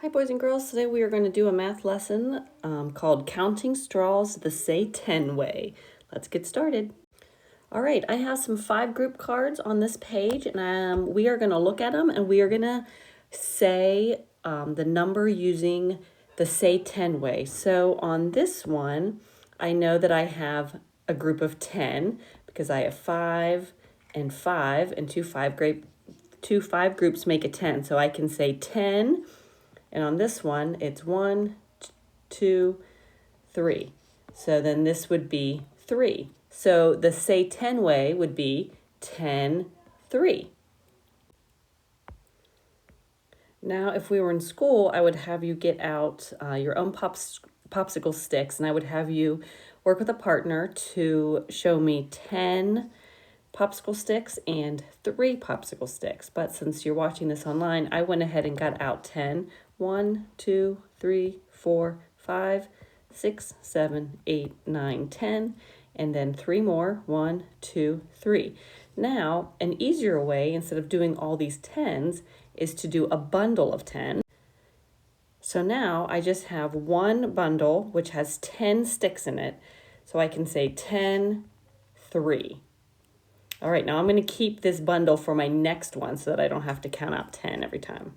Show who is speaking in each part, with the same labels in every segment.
Speaker 1: Hi boys and girls, today we are going to do a math lesson called Counting Straws the Say 10 Way. Let's get started. All right, I have some 5 group cards on this page and we are going to look at them and we are going to say the number using the Say 10 Way. So on this one, I know that I have a group of 10 because I have 5 and 5 and two five groups make a 10. So I can say 10. And on this one, it's 1, 2, 3. So then this would be 3. So the say 10 way would be 10, 3. Now, if we were in school, I would have you get out your own popsicle sticks, and I would have you work with a partner to show me 10 popsicle sticks and 3 popsicle sticks. But since you're watching this online, I went ahead and got out 10. 1, 2, 3, 4, 5, 6, 7, 8, 9, 10, and then 3 more. 1, 2, 3. Now, an easier way, instead of doing all these 10s, is to do a bundle of 10. So now I just have one bundle which has 10 sticks in it. So I can say 10, 3. All right, now I'm going to keep this bundle for my next one so that I don't have to count out 10 every time.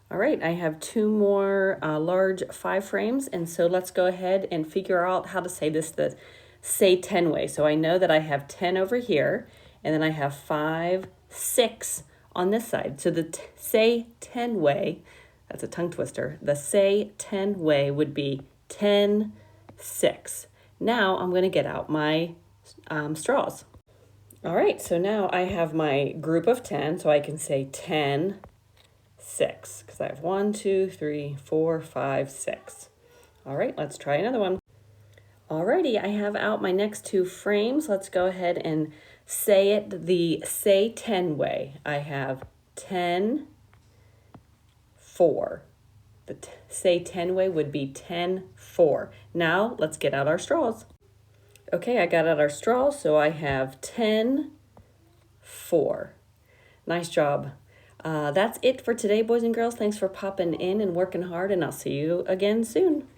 Speaker 1: All right, I have 2 more large 5 frames, and so let's go ahead and figure out how to say this the say 10 way. So I know that I have 10 over here, and then I have 5, 6 on this side. So the say 10 way, that's a tongue twister, the say 10 way would be 10, 6. Now I'm going to get out my straws. All right, so now I have my group of 10, so I can say 10, 6, because I have 1, 2, 3, 4, 5, 6. All right, let's try another one. Alrighty, I have out my next 2 frames. Let's go ahead and say it the say 10 way. I have 10, 4. The say 10 way would be 10, 4. Now let's get out our straws. Okay, I got out our straws, so I have 10, 4. Nice job. That's it for today, boys and girls. Thanks for popping in and working hard, and I'll see you again soon.